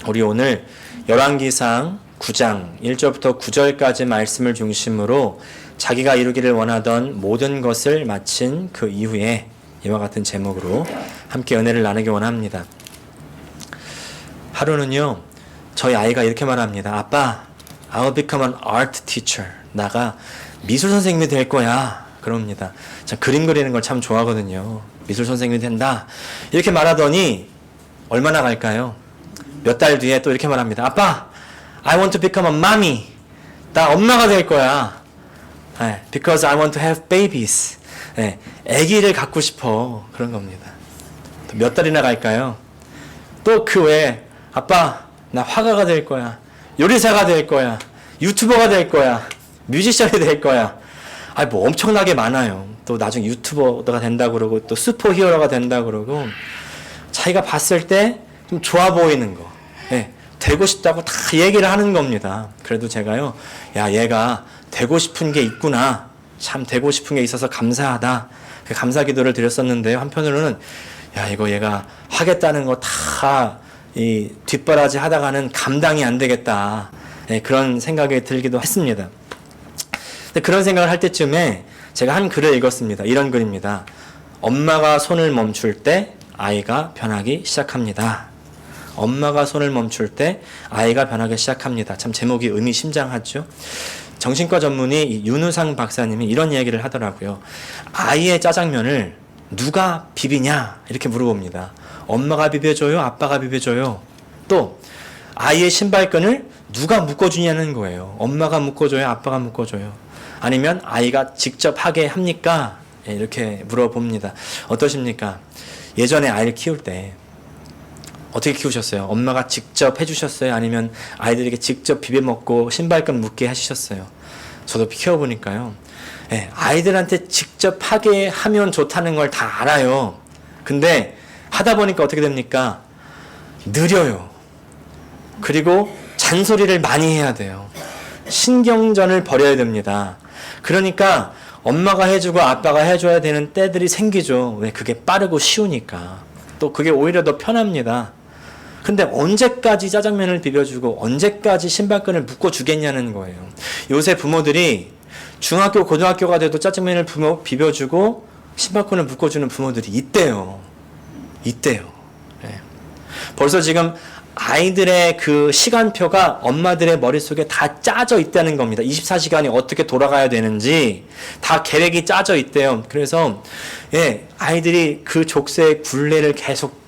우리 오늘 열왕기상 9장 1절부터 9절까지 말씀을 중심으로 자기가 이루기를 원하던 모든 것을 마친 그 이후에 이와 같은 제목으로 함께 은혜를 나누기 원합니다. 하루는요, 저희 아이가 이렇게 말합니다. 아빠, I'll become an art teacher. 나가 미술 선생님이 될 거야. 그럽니다. 저 그림 그리는 걸 참 좋아하거든요. 미술 선생님이 된다. 이렇게 말하더니 얼마나 갈까요? 몇 달 뒤에 또 이렇게 말합니다. 아빠, I want to become a mommy. 나 엄마가 될 거야. Because I want to have babies. 아기를 갖고 싶어. 그런 겁니다. 또 몇 달이나 갈까요? 또 그 외에 아빠, 나 화가가 될 거야. 요리사가 될 거야. 유튜버가 될 거야. 뮤지션이 될 거야. 뭐 엄청나게 많아요. 또 나중에 유튜버가 된다고 그러고 또 슈퍼히어로가 된다고 그러고 자기가 봤을 때 좀 좋아 보이는 거. 되고 싶다고 다 얘기를 하는 겁니다. 그래도 제가요, 야, 얘가 되고 싶은 게 있구나. 참 되고 싶은 게 있어서 감사하다. 감사 기도를 드렸었는데요. 한편으로는 야, 이거 얘가 하겠다는 거 다 이 뒷바라지 하다가는 감당이 안 되겠다. 그런 생각이 들기도 했습니다. 근데 그런 생각을 할 때쯤에 제가 한 글을 읽었습니다. 이런 글입니다. 엄마가 손을 멈출 때 아이가 변하기 시작합니다. 엄마가 손을 멈출 때 아이가 변하기 시작합니다. 참 제목이 의미심장하죠. 정신과 전문의 윤우상 박사님이 이런 얘기를 하더라고요. 아이의 짜장면을 누가 비비냐 이렇게 물어봅니다. 엄마가 비벼줘요? 아빠가 비벼줘요? 또 아이의 신발끈을 누가 묶어주냐는 거예요. 엄마가 묶어줘요? 아빠가 묶어줘요? 아니면 아이가 직접 하게 합니까? 이렇게 물어봅니다. 어떠십니까? 예전에 아이를 키울 때 어떻게 키우셨어요? 엄마가 직접 해주셨어요? 아니면 아이들에게 직접 비벼먹고 신발끈 묶게 하셨어요? 저도 키워보니까요. 아이들한테 직접 하게 하면 좋다는 걸 다 알아요. 근데 하다 보니까 어떻게 됩니까? 느려요. 그리고 잔소리를 많이 해야 돼요. 신경전을 벌여야 됩니다. 그러니까 엄마가 해주고 아빠가 해줘야 되는 때들이 생기죠. 왜? 그게 빠르고 쉬우니까. 또 그게 오히려 더 편합니다. 근데 언제까지 짜장면을 비벼주고 언제까지 신발끈을 묶어주겠냐는 거예요. 요새 부모들이 중학교, 고등학교가 돼도 짜장면을 비벼주고 신발끈을 묶어주는 부모들이 있대요. 벌써 지금 아이들의 그 시간표가 엄마들의 머릿속에 다 짜져 있다는 겁니다. 24시간이 어떻게 돌아가야 되는지 다 계획이 짜져 있대요. 그래서 아이들이 그 족쇄의 굴레를 계속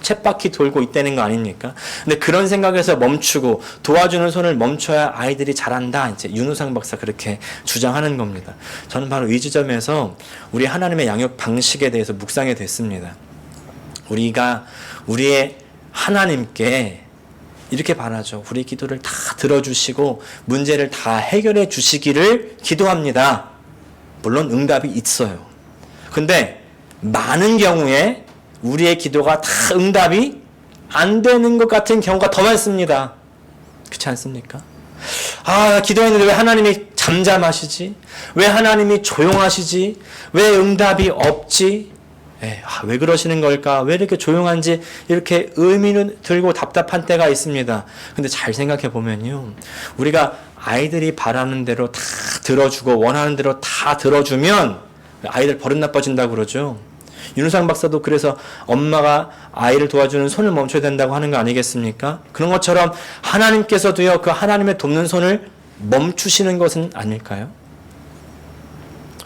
쳇바퀴 돌고 있다는 거 아닙니까? 근데 그런 생각에서 멈추고 도와주는 손을 멈춰야 아이들이 잘한다. 이제 윤우상 박사 그렇게 주장하는 겁니다. 저는 바로 이 지점에서 우리 하나님의 양육 방식에 대해서 묵상이 됐습니다. 우리가 우리의 하나님께 이렇게 바라죠. 우리 기도를 다 들어주시고 문제를 다 해결해 주시기를 기도합니다. 물론 응답이 있어요. 근데 많은 경우에 우리의 기도가 다 응답이 안 되는 것 같은 경우가 더 많습니다. 그렇지 않습니까? 기도했는데 왜 하나님이 잠잠하시지? 왜 하나님이 조용하시지? 왜 응답이 없지? 왜 그러시는 걸까? 왜 이렇게 조용한지 이렇게 의미는 들고 답답한 때가 있습니다. 근데 잘 생각해 보면요. 우리가 아이들이 바라는 대로 다 들어주고 원하는 대로 다 들어주면 아이들 버릇 나빠진다고 그러죠. 윤우상 박사도 그래서 엄마가 아이를 도와주는 손을 멈춰야 된다고 하는 거 아니겠습니까? 그런 것처럼 하나님께서도요, 그 하나님의 돕는 손을 멈추시는 것은 아닐까요?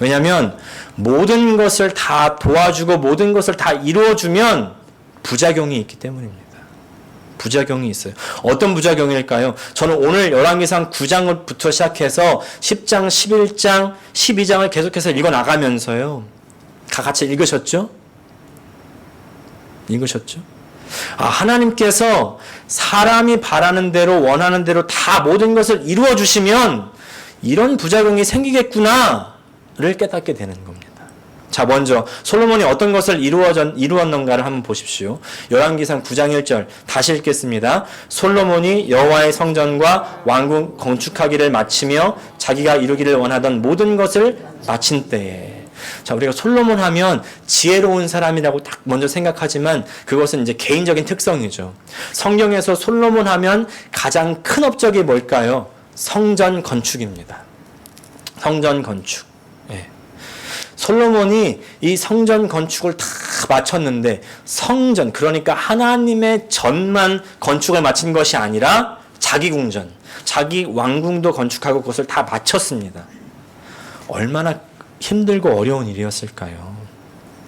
왜냐하면 모든 것을 다 도와주고 모든 것을 다 이루어주면 부작용이 있기 때문입니다. 부작용이 있어요. 어떤 부작용일까요? 저는 오늘 열왕기상 9장부터 시작해서 10장, 11장, 12장을 계속해서 읽어나가면서요. 다 같이 읽으셨죠? 하나님께서 사람이 바라는 대로 원하는 대로 다 모든 것을 이루어 주시면 이런 부작용이 생기겠구나를 깨닫게 되는 겁니다. 자, 먼저 솔로몬이 어떤 것을 이루었는가를 한번 보십시오. 열왕기상 9장 1절 다시 읽겠습니다. 솔로몬이 여호와의 성전과 왕궁 건축하기를 마치며 자기가 이루기를 원하던 모든 것을 마친 때에 자, 우리가 솔로몬 하면 지혜로운 사람이라고 딱 먼저 생각하지만 그것은 이제 개인적인 특성이죠. 성경에서 솔로몬 하면 가장 큰 업적이 뭘까요? 성전 건축입니다. 성전 건축. 예. 솔로몬이 이 성전 건축을 다 마쳤는데 성전, 그러니까 하나님의 전만 건축을 마친 것이 아니라 자기 궁전, 자기 왕궁도 건축하고 그것을 다 마쳤습니다. 얼마나 힘들고 어려운 일이었을까요?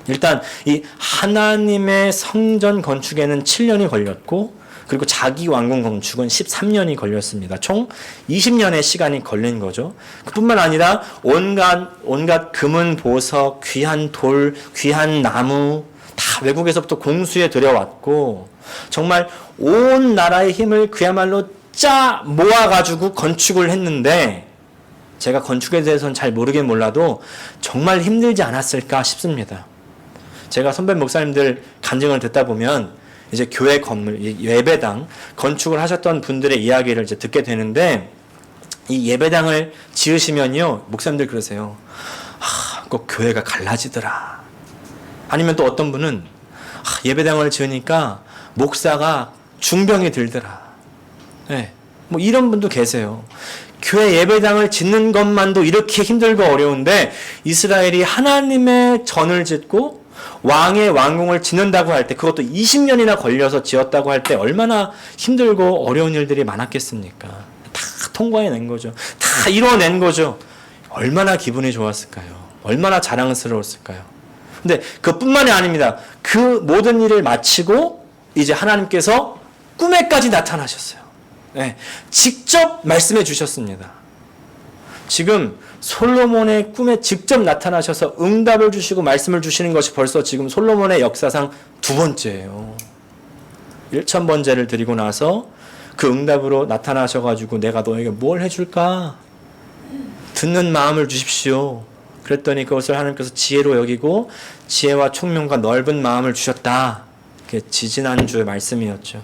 일단 이 하나님의 성전 건축에는 7년이 걸렸고 그리고 자기 왕궁 건축은 13년이 걸렸습니다. 총 20년의 시간이 걸린 거죠. 그뿐만 아니라 온갖 금은 보석, 귀한 돌, 귀한 나무 다 외국에서부터 공수해 들여왔고 정말 온 나라의 힘을 그야말로 짜 모아가지고 건축을 했는데 제가 건축에 대해서는 잘 모르긴 몰라도 정말 힘들지 않았을까 싶습니다. 제가 선배 목사님들 간증을 듣다 보면 이제 교회 건물, 예배당 건축을 하셨던 분들의 이야기를 이제 듣게 되는데 이 예배당을 지으시면요 목사님들 그러세요. 꼭 교회가 갈라지더라. 아니면 또 어떤 분은 예배당을 지으니까 목사가 중병이 들더라. 네, 뭐 이런 분도 계세요. 교회 예배당을 짓는 것만도 이렇게 힘들고 어려운데 이스라엘이 하나님의 전을 짓고 왕의 왕궁을 짓는다고 할 때 그것도 20년이나 걸려서 지었다고 할 때 얼마나 힘들고 어려운 일들이 많았겠습니까? 다 통과해낸 거죠. 다 이뤄낸 거죠. 얼마나 기분이 좋았을까요? 얼마나 자랑스러웠을까요? 근데 그뿐만이 아닙니다. 그 모든 일을 마치고 이제 하나님께서 꿈에까지 나타나셨어요. 네, 직접 말씀해 주셨습니다. 지금 솔로몬의 꿈에 직접 나타나셔서 응답을 주시고 말씀을 주시는 것이 벌써 지금 솔로몬의 역사상 두 번째예요. 1000번제를 드리고 나서 그 응답으로 나타나셔가지고 내가 너에게 뭘 해줄까? 듣는 마음을 주십시오. 그랬더니 그것을 하나님께서 지혜로 여기고 지혜와 총명과 넓은 마음을 주셨다. 그게 지지난주의 말씀이었죠.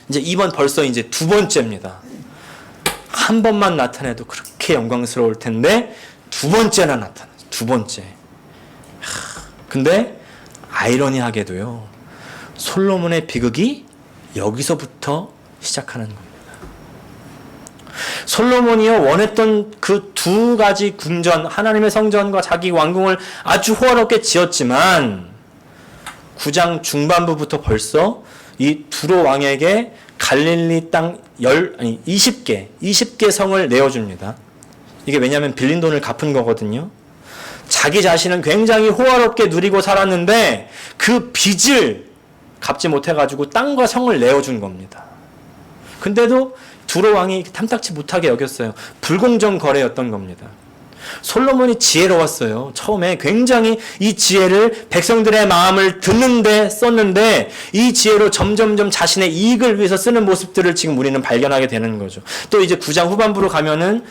이제 이번 벌써 이제 두 번째입니다. 한 번만 나타내도 그렇게 영광스러울 텐데 두 번째나 나타나죠. 두 번째. 근데 아이러니하게도요. 솔로몬의 비극이 여기서부터 시작하는 겁니다. 솔로몬이요 원했던 그 두 가지 궁전, 하나님의 성전과 자기 왕궁을 아주 호화롭게 지었지만 9장 중반부부터 벌써 이 두로 왕에게 갈릴리 땅 20개 성을 내어줍니다. 이게 왜냐하면 빌린 돈을 갚은 거거든요. 자기 자신은 굉장히 호화롭게 누리고 살았는데 그 빚을 갚지 못해가지고 땅과 성을 내어준 겁니다. 근데도 두로 왕이 탐탁치 못하게 여겼어요. 불공정 거래였던 겁니다. 솔로몬이 지혜로웠어요. 처음에 굉장히 이 지혜를 백성들의 마음을 듣는데 썼는데 이 지혜로 점점점 자신의 이익을 위해서 쓰는 모습들을 지금 우리는 발견하게 되는 거죠. 또 이제 9장 후반부로 가면은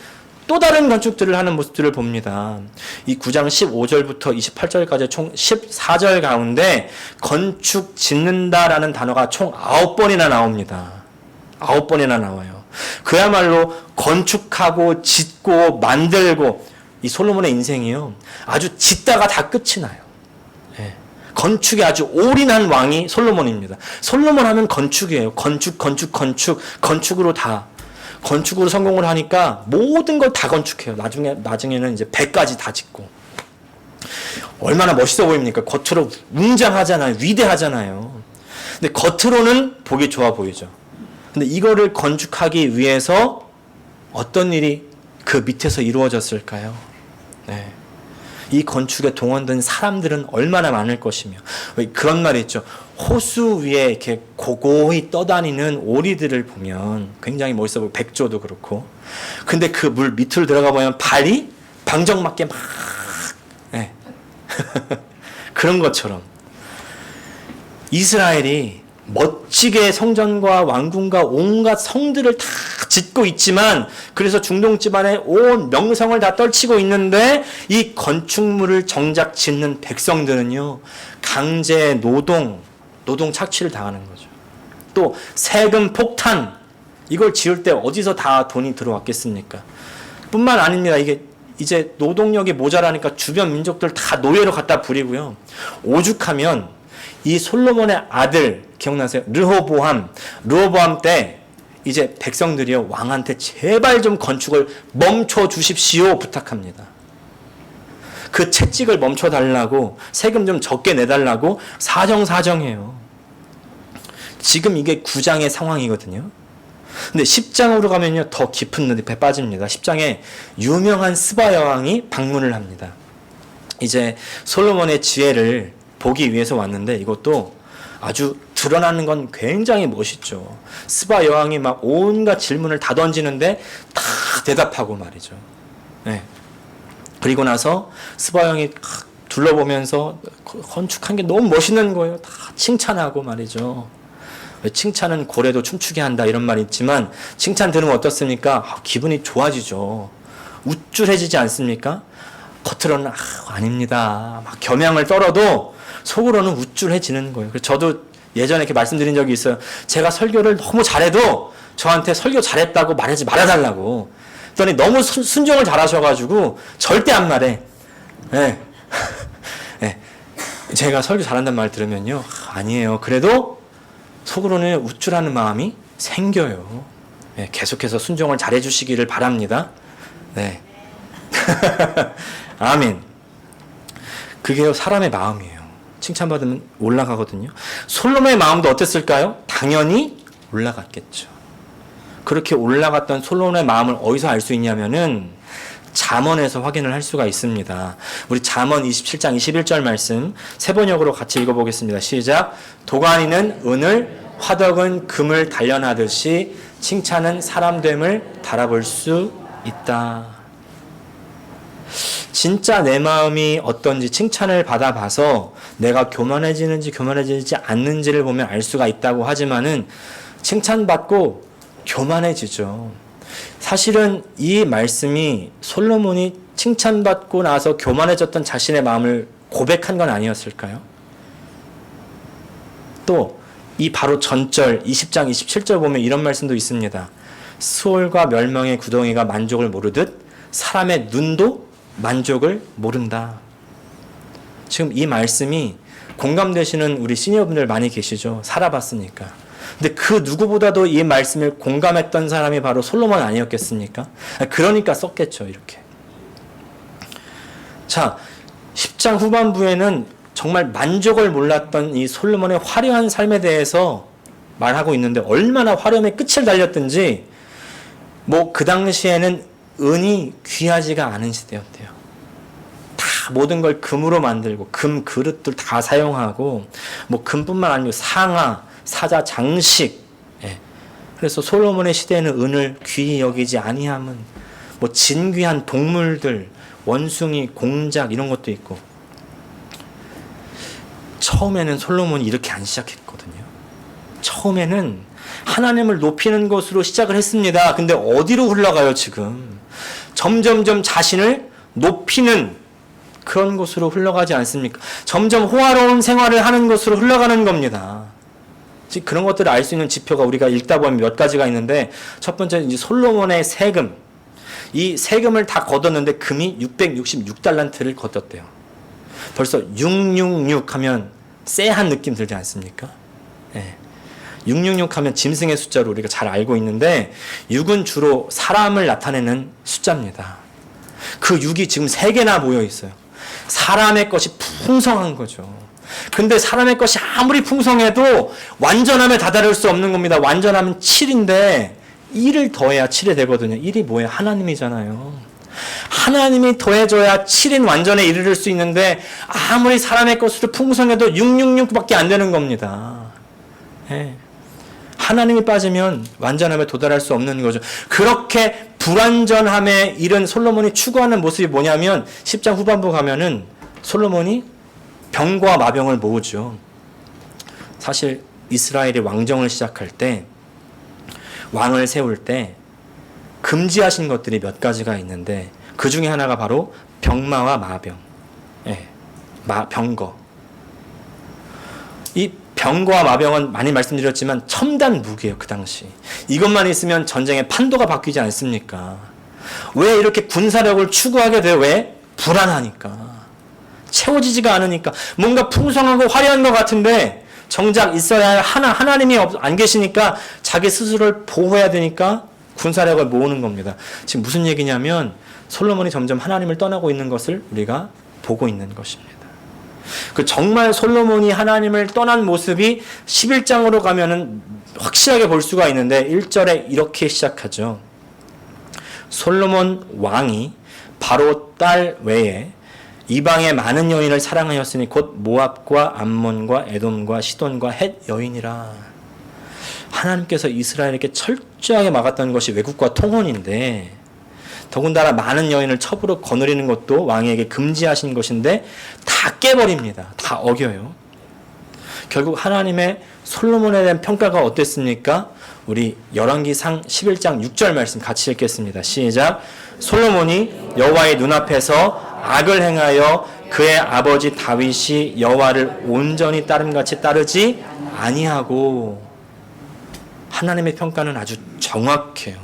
또 다른 건축들을 하는 모습들을 봅니다. 이 9장 15절부터 28절까지 총 14절 가운데 건축 짓는다라는 단어가 총 9번이나 나옵니다. 9번이나 나와요. 그야말로 건축하고 짓고 만들고 이 솔로몬의 인생이요 아주 짓다가 다 끝이 나요. 예. 건축에 아주 올인한 왕이 솔로몬입니다. 솔로몬 하면 건축이에요. 건축으로 다 건축으로 성공을 하니까 모든 걸 다 건축해요. 나중에는 이제 배까지 다 짓고 얼마나 멋있어 보입니까? 겉으로 웅장하잖아요. 위대하잖아요. 근데 겉으로는 보기 좋아 보이죠. 근데 이거를 건축하기 위해서 어떤 일이 그 밑에서 이루어졌을까요? 네. 이 건축에 동원된 사람들은 얼마나 많을 것이며 그런 말이 있죠. 호수 위에 이렇게 고고히 떠다니는 오리들을 보면 굉장히 멋있어 보이고 백조도 그렇고 근데 그 물 밑으로 들어가 보면 발이 방정맞게 막 네. 그런 것처럼 이스라엘이 멋지게 성전과 왕궁과 온갖 성들을 다 짓고 있지만 그래서 중동 집안의 온 명성을 다 떨치고 있는데 이 건축물을 정작 짓는 백성들은요 강제 노동 착취를 당하는 거죠. 또 세금 폭탄 이걸 지을 때 어디서 다 돈이 들어왔겠습니까? 뿐만 아닙니다. 이게 이제 노동력이 모자라니까 주변 민족들 다 노예로 갖다 부리고요. 오죽하면 이 솔로몬의 아들 기억나세요? 르호보암 때 이제 백성들이요 왕한테 제발 좀 건축을 멈춰 주십시오 부탁합니다. 그 채찍을 멈춰 달라고 세금 좀 적게 내달라고 사정해요. 지금 이게 9장의 상황이거든요. 근데 10장으로 가면요 더 깊은 늪에 빠집니다. 10장에 유명한 스바 여왕이 방문을 합니다. 이제 솔로몬의 지혜를 보기 위해서 왔는데 이것도 아주 드러나는 건 굉장히 멋있죠. 스바 여왕이 막 온갖 질문을 다 던지는데 다 대답하고 말이죠. 네. 그리고 나서 스바 여왕이 둘러보면서 건축한 게 너무 멋있는 거예요. 다 칭찬하고 말이죠. 칭찬은 고래도 춤추게 한다 이런 말이 있지만 칭찬 들으면 어떻습니까? 기분이 좋아지죠. 우쭐해지지 않습니까? 겉으로는 아닙니다. 막 겸양을 떨어도 속으로는 우쭐해지는 거예요. 그래서 저도 예전에 이렇게 말씀드린 적이 있어요. 제가 설교를 너무 잘해도 저한테 설교 잘했다고 말하지 말아달라고. 그랬더니 너무 순종을 잘하셔가지고 절대 안 말해. 네. 네. 제가 설교 잘한다는 말 들으면요. 아니에요. 그래도 속으로는 우쭐하는 마음이 생겨요. 네. 계속해서 순종을 잘해주시기를 바랍니다. 네. 아멘. 그게 사람의 마음이에요. 칭찬받으면 올라가거든요. 솔로몬의 마음도 어땠을까요? 당연히 올라갔겠죠. 그렇게 올라갔던 솔로몬의 마음을 어디서 알 수 있냐면은 잠언에서 확인을 할 수가 있습니다. 우리 잠언 27장 21절 말씀 세 번역으로 같이 읽어보겠습니다. 시작. 도가니는 은을 화덕은 금을 단련하듯이 칭찬은 사람됨을 달아볼 수 있다. 진짜 내 마음이 어떤지 칭찬을 받아봐서 내가 교만해지지 않는지를 보면 알 수가 있다고 하지만은 칭찬받고 교만해지죠. 사실은 이 말씀이 솔로몬이 칭찬받고 나서 교만해졌던 자신의 마음을 고백한 건 아니었을까요? 또 이 바로 전절 20장 27절 보면 이런 말씀도 있습니다. 수월과 멸망의 구덩이가 만족을 모르듯 사람의 눈도 만족을 모른다. 지금 이 말씀이 공감되시는 우리 시니어분들 많이 계시죠? 살아봤으니까. 근데 그 누구보다도 이 말씀을 공감했던 사람이 바로 솔로몬 아니었겠습니까? 그러니까 썼겠죠, 이렇게. 자, 10장 후반부에는 정말 만족을 몰랐던 이 솔로몬의 화려한 삶에 대해서 말하고 있는데 얼마나 화려함의 끝을 달렸든지 그 당시에는 은이 귀하지가 않은 시대였대요. 다 모든 걸 금으로 만들고 금 그릇들 다 사용하고 금뿐만 아니고 상아, 사자, 장식. 예. 그래서 솔로몬의 시대에는 은을 귀히 여기지 아니함은 진귀한 동물들, 원숭이, 공작 이런 것도 있고. 처음에는 솔로몬이 이렇게 안 시작했거든요. 처음에는 하나님을 높이는 것으로 시작을 했습니다. 근데 어디로 흘러가요, 지금? 점점점 자신을 높이는 그런 곳으로 흘러가지 않습니까? 점점 호화로운 생활을 하는 것으로 흘러가는 겁니다. 그런 것들을 알 수 있는 지표가 우리가 읽다 보면 몇 가지가 있는데 첫 번째는 이제 솔로몬의 세금. 이 세금을 다 걷었는데 금이 666달란트를 걷었대요. 벌써 666 하면 쎄한 느낌 들지 않습니까? 네. 666 하면 짐승의 숫자로 우리가 잘 알고 있는데 6은 주로 사람을 나타내는 숫자입니다. 그 6이 지금 3개나 모여 있어요. 사람의 것이 풍성한 거죠. 근데 사람의 것이 아무리 풍성해도 완전함에 다다를 수 없는 겁니다. 완전함은 7인데 1을 더해야 7이 되거든요. 1이 뭐예요? 하나님이잖아요. 하나님이 더해줘야 7인 완전에 이르를 수 있는데 아무리 사람의 것으로 풍성해도 666밖에 안 되는 겁니다. 네. 하나님이 빠지면 완전함에 도달할 수 없는 거죠. 그렇게 불완전함에 이른 솔로몬이 추구하는 모습이 뭐냐면 10장 후반부 가면은 솔로몬이 병과 마병을 모으죠. 사실 이스라엘이 왕정을 시작할 때 왕을 세울 때 금지하신 것들이 몇 가지가 있는데 그 중에 하나가 바로 병마와 마병. 예, 병거. 이 병거와 마병은 많이 말씀드렸지만 첨단 무기예요, 그 당시. 이것만 있으면 전쟁의 판도가 바뀌지 않습니까? 왜 이렇게 군사력을 추구하게 돼요? 왜? 불안하니까. 채워지지가 않으니까. 뭔가 풍성하고 화려한 것 같은데 정작 있어야 할 하나님이 안 계시니까 자기 스스로를 보호해야 되니까 군사력을 모으는 겁니다. 지금 무슨 얘기냐면 솔로몬이 점점 하나님을 떠나고 있는 것을 우리가 보고 있는 것입니다. 그 정말 솔로몬이 하나님을 떠난 모습이 11장으로 가면은 확실하게 볼 수가 있는데 1절에 이렇게 시작하죠. 솔로몬 왕이 바로 딸 외에 이방의 많은 여인을 사랑하였으니 곧 모압과 암몬과 에돔과 시돈과 헷 여인이라. 하나님께서 이스라엘에게 철저하게 막았던 것이 외국과 통혼인데 더군다나 많은 여인을 첩으로 거느리는 것도 왕에게 금지하신 것인데 다 깨버립니다. 다 어겨요. 결국 하나님의 솔로몬에 대한 평가가 어땠습니까? 우리 열왕기상 11장 6절 말씀 같이 읽겠습니다. 시작. 솔로몬이 여호와의 눈앞에서 악을 행하여 그의 아버지 다윗이 여호와를 온전히 따름같이 따르지 아니하고. 하나님의 평가는 아주 정확해요.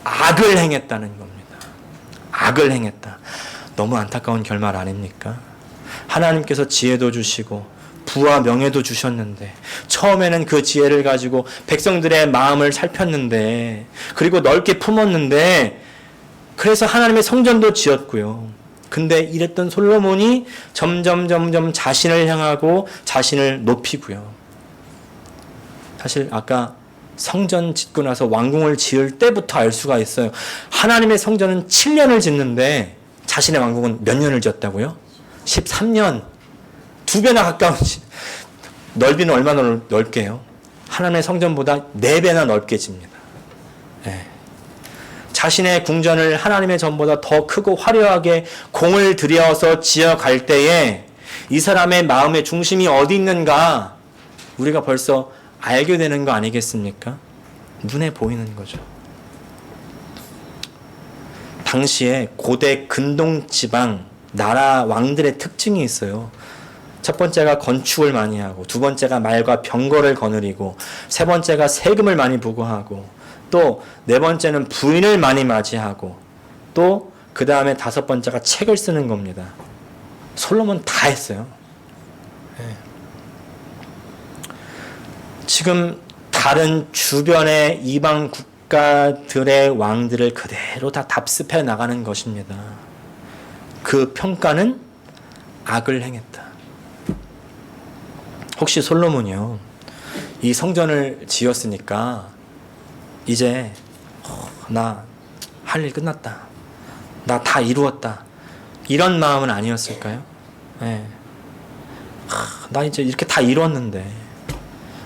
악을 행했다는 겁니다. 악을 행했다. 너무 안타까운 결말 아닙니까? 하나님께서 지혜도 주시고 부와 명예도 주셨는데 처음에는 그 지혜를 가지고 백성들의 마음을 살폈는데 그리고 넓게 품었는데 그래서 하나님의 성전도 지었고요. 근데 이랬던 솔로몬이 점점 자신을 향하고 자신을 높이고요. 사실 아까 성전 짓고 나서 왕궁을 지을 때부터 알 수가 있어요. 하나님의 성전은 7년을 짓는데 자신의 왕궁은 몇 년을 지었다고요? 13년. 2배나 가까운. 넓이는 얼마나 넓게요? 하나님의 성전보다 4배나 넓게 집니다. 네. 자신의 궁전을 하나님의 전보다 더 크고 화려하게 공을 들여서 지어갈 때에 이 사람의 마음의 중심이 어디 있는가 우리가 벌써 알게 되는 거 아니겠습니까? 눈에 보이는 거죠. 당시에 고대 근동 지방 나라 왕들의 특징이 있어요. 첫 번째가 건축을 많이 하고, 두 번째가 말과 병거를 거느리고, 세 번째가 세금을 많이 부과하고, 또 네 번째는 부인을 많이 맞이하고, 또 그 다음에 다섯 번째가 책을 쓰는 겁니다. 솔로몬 다 했어요. 지금 다른 주변의 이방 국가들의 왕들을 그대로 다 답습해 나가는 것입니다. 그 평가는 악을 행했다. 혹시 솔로몬이요, 이 성전을 지었으니까 이제 나 할 일 끝났다, 나 다 이루었다, 이런 마음은 아니었을까요? 네. 나 이제 이렇게 다 이뤘는데,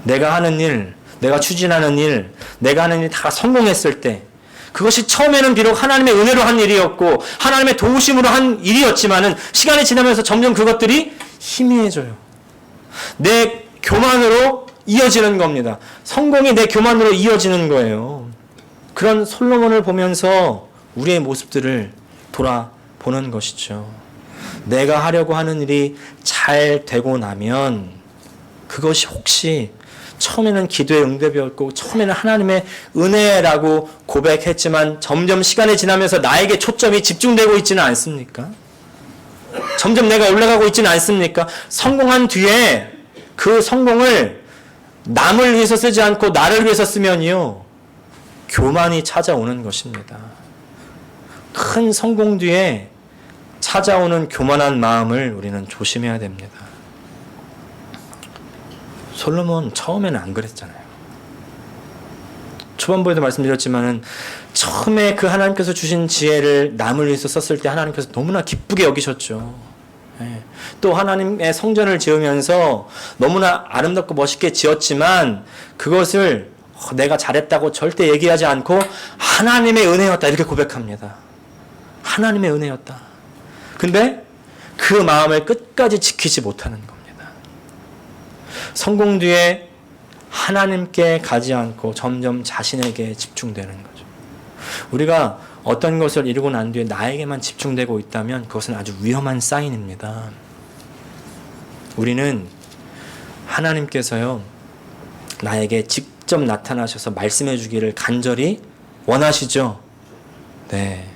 내가 하는 일, 내가 추진하는 일, 내가 하는 일 다 성공했을 때, 그것이 처음에는 비록 하나님의 은혜로 한 일이었고 하나님의 도우심으로 한 일이었지만은 시간이 지나면서 점점 그것들이 희미해져요. 내 교만으로 이어지는 겁니다. 성공이 내 교만으로 이어지는 거예요. 그런 솔로몬을 보면서 우리의 모습들을 돌아보는 것이죠. 내가 하려고 하는 일이 잘 되고 나면 그것이 혹시 처음에는 기도의 응답이었고 처음에는 하나님의 은혜라고 고백했지만 점점 시간이 지나면서 나에게 초점이 집중되고 있지는 않습니까? 점점 내가 올라가고 있지는 않습니까? 성공한 뒤에 그 성공을 남을 위해서 쓰지 않고 나를 위해서 쓰면요, 교만이 찾아오는 것입니다. 큰 성공 뒤에 찾아오는 교만한 마음을 우리는 조심해야 됩니다. 솔로몬 처음에는 안 그랬잖아요. 초반부에도 말씀드렸지만은 처음에 그 하나님께서 주신 지혜를 남을 위해서 썼을 때 하나님께서 너무나 기쁘게 여기셨죠. 또 하나님의 성전을 지으면서 너무나 아름답고 멋있게 지었지만 그것을 내가 잘했다고 절대 얘기하지 않고 하나님의 은혜였다 이렇게 고백합니다. 하나님의 은혜였다. 근데 그 마음을 끝까지 지키지 못하는 겁니다. 성공 뒤에 하나님께 가지 않고 점점 자신에게 집중되는 거죠. 우리가 어떤 것을 이루고 난 뒤에 나에게만 집중되고 있다면 그것은 아주 위험한 사인입니다. 우리는 하나님께서요, 나에게 직접 나타나셔서 말씀해 주기를 간절히 원하시죠. 네.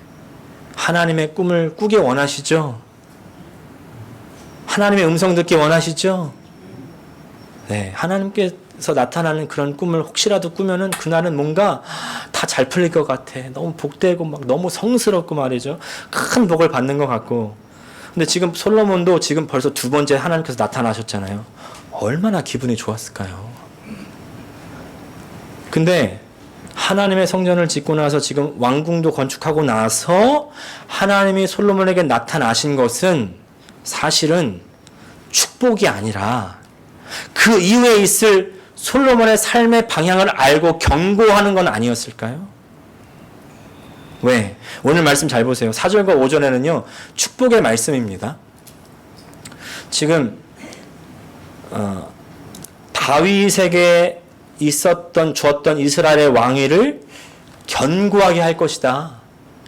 하나님의 꿈을 꾸기 원하시죠? 하나님의 음성 듣기 원하시죠? 네. 하나님께서 나타나는 그런 꿈을 혹시라도 꾸면은 그날은 뭔가 다 잘 풀릴 것 같아. 너무 복되고 막 너무 성스럽고 말이죠. 큰 복을 받는 것 같고. 근데 지금 솔로몬도 지금 벌써 두 번째 하나님께서 나타나셨잖아요. 얼마나 기분이 좋았을까요? 근데 하나님의 성전을 짓고 나서 지금 왕궁도 건축하고 나서 하나님이 솔로몬에게 나타나신 것은 사실은 축복이 아니라 그 이후에 있을 솔로몬의 삶의 방향을 알고 경고하는 건 아니었을까요? 왜? 오늘 말씀 잘 보세요. 4절과 5절에는요. 축복의 말씀입니다. 지금 다윗에게 주었던 이스라엘의 왕위를 견고하게 할 것이다.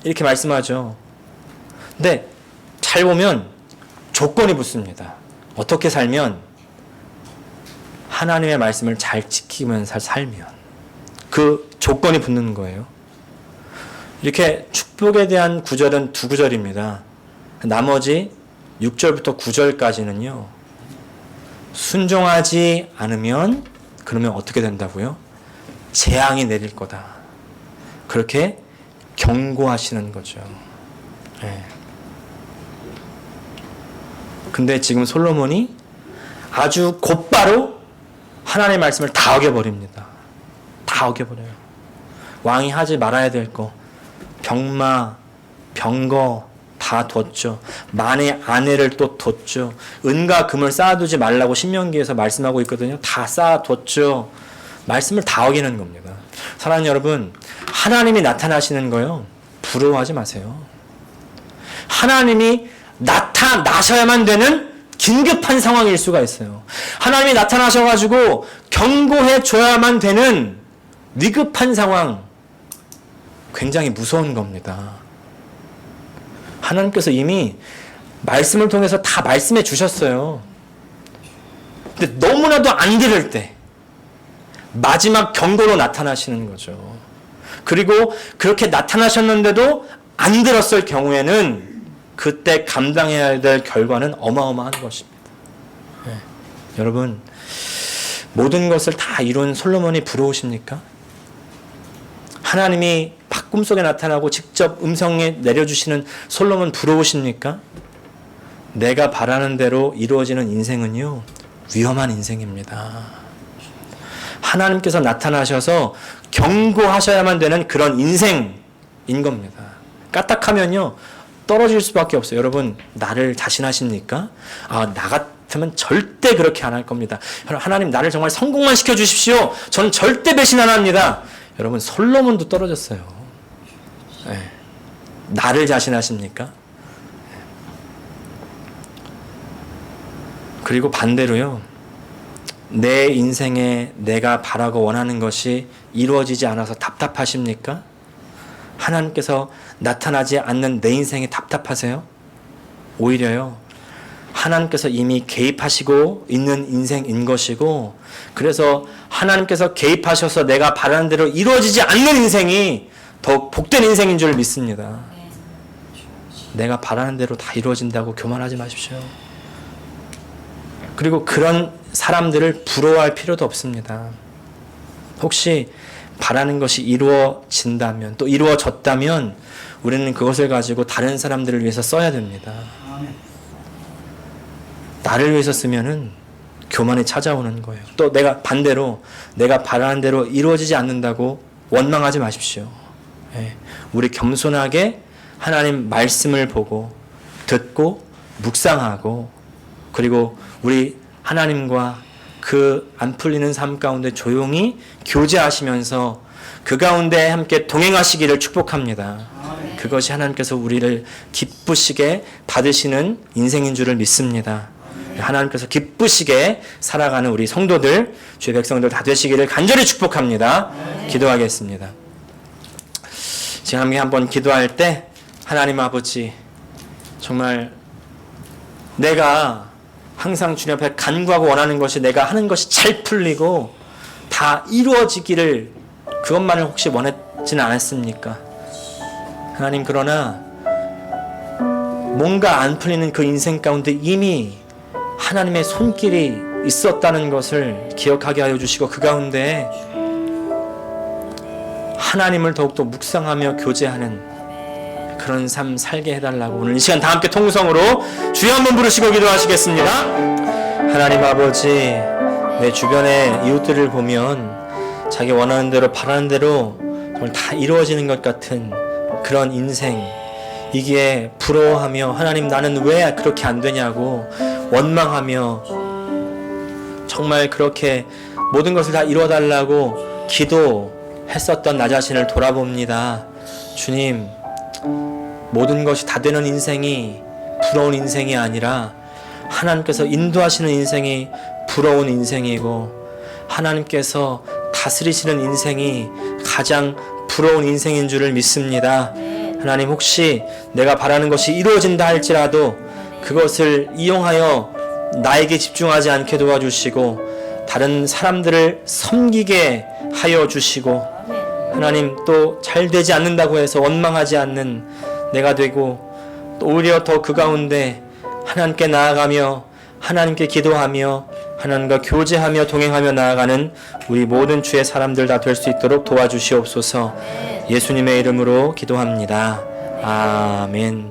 이렇게 말씀하죠. 근데 잘 보면 조건이 붙습니다. 어떻게 살면? 하나님의 말씀을 잘 지키면서 살면. 그 조건이 붙는 거예요. 이렇게 축복에 대한 구절은 두 구절입니다. 나머지 6절부터 9절까지는요. 순종하지 않으면 그러면 어떻게 된다고요? 재앙이 내릴 거다. 그렇게 경고하시는 거죠. 네. 근데 지금 솔로몬이 아주 곧바로 하나님의 말씀을 다 어겨버립니다. 다 어겨버려요. 왕이 하지 말아야 될 거, 병마, 병거 다 뒀죠. 만의 아내를 또 뒀죠. 은과 금을 쌓아두지 말라고 신명기에서 말씀하고 있거든요. 다 쌓아뒀죠. 말씀을 다 어기는 겁니다. 사랑하는 여러분, 하나님이 나타나시는 거요. 부러워하지 마세요. 하나님이 나타나셔야만 되는 긴급한 상황일 수가 있어요. 하나님이 나타나셔가지고 경고해 줘야만 되는 위급한 상황, 굉장히 무서운 겁니다. 하나님께서 이미 말씀을 통해서 다 말씀해 주셨어요. 근데 너무나도 안 들을 때 마지막 경고로 나타나시는 거죠. 그리고 그렇게 나타나셨는데도 안 들었을 경우에는 그때 감당해야 될 결과는 어마어마한 것입니다. 네. 여러분, 모든 것을 다 이룬 솔로몬이 부러우십니까? 하나님이 꿈속에 나타나고 직접 음성에 내려주시는 솔로몬 부러우십니까? 내가 바라는 대로 이루어지는 인생은요, 위험한 인생입니다. 하나님께서 나타나셔서 경고하셔야만 되는 그런 인생인 겁니다. 까딱하면요, 떨어질 수밖에 없어요. 여러분, 나를 자신하십니까? 나 같으면 절대 그렇게 안 할 겁니다. 하나님, 나를 정말 성공만 시켜주십시오. 저는 절대 배신 안 합니다. 여러분, 솔로몬도 떨어졌어요. 네. 나를 자신하십니까? 그리고 반대로요, 내 인생에 내가 바라고 원하는 것이 이루어지지 않아서 답답하십니까? 하나님께서 나타나지 않는 내 인생이 답답하세요? 오히려요, 하나님께서 이미 개입하시고 있는 인생인 것이고, 그래서 하나님께서 개입하셔서 내가 바라는 대로 이루어지지 않는 인생이 더 복된 인생인 줄 믿습니다. 내가 바라는 대로 다 이루어진다고 교만하지 마십시오. 그리고 그런 사람들을 부러워할 필요도 없습니다. 혹시 바라는 것이 이루어진다면, 또 이루어졌다면 우리는 그것을 가지고 다른 사람들을 위해서 써야 됩니다. 나를 위해서 쓰면은 교만이 찾아오는 거예요. 또 내가 반대로 내가 바라는 대로 이루어지지 않는다고 원망하지 마십시오. 우리 겸손하게 하나님 말씀을 보고 듣고 묵상하고, 그리고 우리 하나님과 그 안 풀리는 삶 가운데 조용히 교제하시면서 그 가운데 함께 동행하시기를 축복합니다. 그것이 하나님께서 우리를 기쁘시게 받으시는 인생인 줄을 믿습니다. 하나님께서 기쁘시게 살아가는 우리 성도들, 주의 백성들 다 되시기를 간절히 축복합니다. 기도하겠습니다. 지금 함께 한번 기도할 때, 하나님 아버지, 정말 내가 항상 주님 앞에 간구하고 원하는 것이, 내가 하는 것이 잘 풀리고 다 이루어지기를, 그것만을 혹시 원했지는 않았습니까? 하나님, 그러나 뭔가 안 풀리는 그 인생 가운데 이미 하나님의 손길이 있었다는 것을 기억하게 하여 주시고, 그 가운데 하나님을 더욱더 묵상하며 교제하는 그런 삶 살게 해달라고 오늘 이 시간 다 함께 통성으로 주여 한번 부르시고 기도하시겠습니다. 하나님 아버지, 내 주변의 이웃들을 보면 자기 원하는 대로 바라는 대로 정말 다 이루어지는 것 같은 그런 인생, 이기에 부러워하며 하나님 나는 왜 그렇게 안 되냐고 원망하며 정말 그렇게 모든 것을 다 이루어달라고 기도했었던 나 자신을 돌아봅니다. 주님, 모든 것이 다 되는 인생이 부러운 인생이 아니라 하나님께서 인도하시는 인생이 부러운 인생이고, 하나님께서 다스리시는 인생이 가장 부러운 인생인 줄을 믿습니다. 하나님, 혹시 내가 바라는 것이 이루어진다 할지라도 그것을 이용하여 나에게 집중하지 않게 도와주시고 다른 사람들을 섬기게 하여 주시고, 하나님, 또 잘 되지 않는다고 해서 원망하지 않는 내가 되고, 또 오히려 더 그 가운데 하나님께 나아가며 하나님께 기도하며 하나님과 교제하며 동행하며 나아가는 우리 모든 주의 사람들 다 될 수 있도록 도와주시옵소서. 예수님의 이름으로 기도합니다. 아멘.